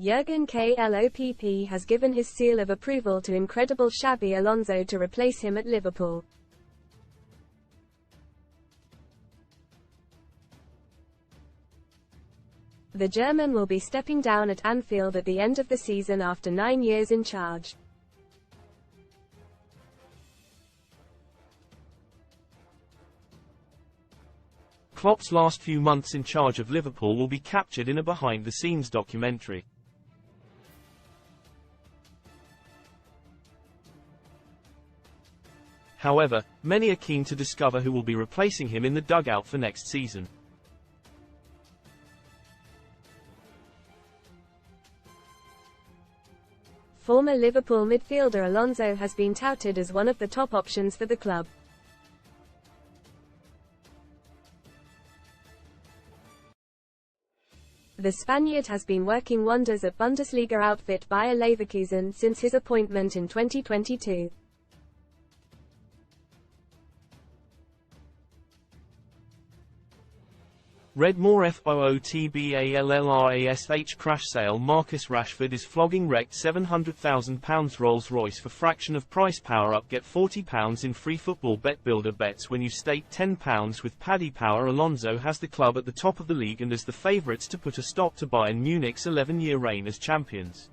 Jurgen Klopp has given his seal of approval to incredible Xabi Alonso to replace him at Liverpool. The German will be stepping down at Anfield at the end of the season after 9 years in charge. Klopp's last few months in charge of Liverpool will be captured in a behind-the-scenes documentary. However, many are keen to discover who will be replacing him in the dugout for next season. Former Liverpool midfielder Alonso has been touted as one of the top options for the club. The Spaniard has been working wonders at Bundesliga outfit Bayer Leverkusen since his appointment in 2022. Redmore FOOTBALLRASH crash sale. Marcus Rashford is flogging wrecked £700,000 Rolls-Royce for fraction of price. Power up, get £40 in free football bet builder bets when you stake £10 with Paddy Power. Alonso has the club at the top of the league and as the favourites to put a stop to Bayern Munich's 11-year reign as champions.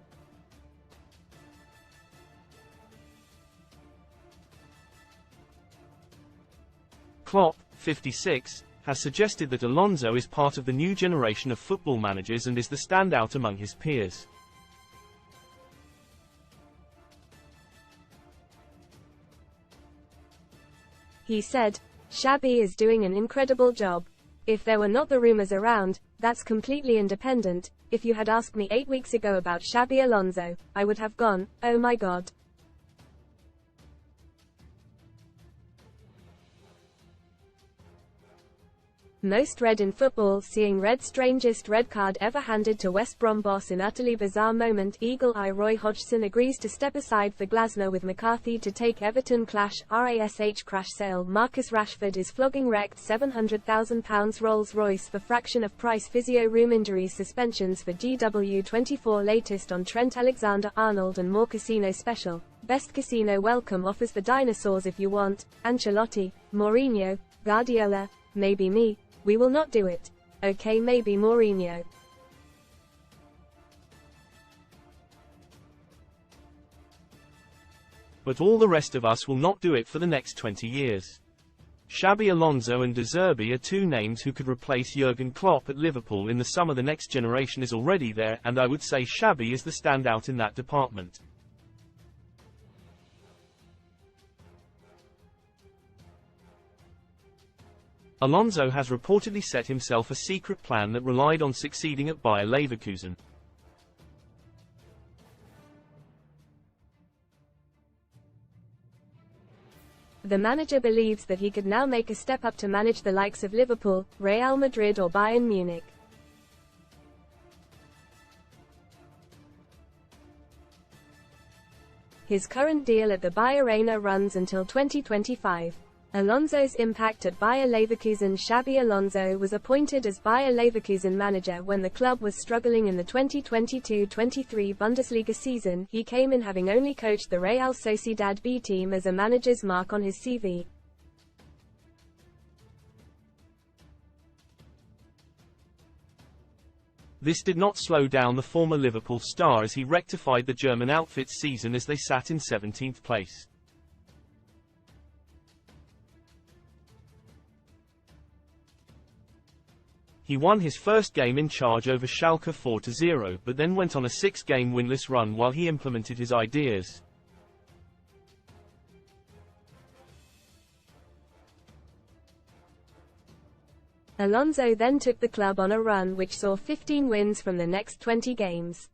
Klopp, 56, has suggested that Alonso is part of the new generation of football managers and is the standout among his peers. He said, "Xabi is doing an incredible job. If there were not the rumours around, that's completely independent. If you had asked me 8 weeks ago about Xabi Alonso, I would have gone, oh my god." Most read in football, seeing red. Strangest red card ever handed to West Brom boss in utterly bizarre moment. Eagle Eye Roy Hodgson agrees to step aside for Glasner with McCarthy to take Everton clash. RASH crash sale. Marcus Rashford is flogging wrecked £700,000 Rolls-Royce for fraction of price. Physio room injuries. Suspensions for GW24. Latest on Trent Alexander-Arnold and more. Casino special. Best casino welcome offers the dinosaurs if you want. Ancelotti, Mourinho, Guardiola, maybe me. We will not do it. Okay, maybe Mourinho. But all the rest of us will not do it for the next 20 years. Xabi Alonso and De Zerbi are two names who could replace Jurgen Klopp at Liverpool in the summer. The next generation is already there, and I would say Xabi is the standout in that department. Alonso has reportedly set himself a secret plan that relied on succeeding at Bayer Leverkusen. The manager believes that he could now make a step up to manage the likes of Liverpool, Real Madrid or Bayern Munich. His current deal at the Bayer Arena runs until 2025. Alonso's impact at Bayer Leverkusen. Xabi Alonso was appointed as Bayer Leverkusen manager when the club was struggling in the 2022-23 Bundesliga season. He came in having only coached the Real Sociedad B team as a manager's mark on his CV. This did not slow down the former Liverpool star as he rectified the German outfit's season as they sat in 17th place. He won his first game in charge over Schalke 4-0, but then went on a 6-game winless run while he implemented his ideas. Alonso then took the club on a run which saw 15 wins from the next 20 games.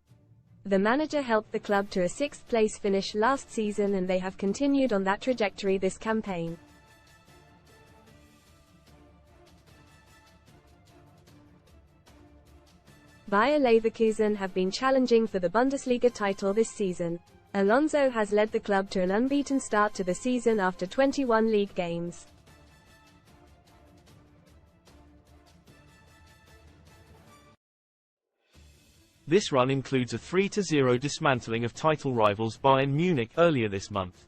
The manager helped the club to a 6th-place finish last season and they have continued on that trajectory this campaign. Bayer Leverkusen have been challenging for the Bundesliga title this season. Alonso has led the club to an unbeaten start to the season after 21 league games. This run includes a 3-0 dismantling of title rivals Bayern Munich earlier this month.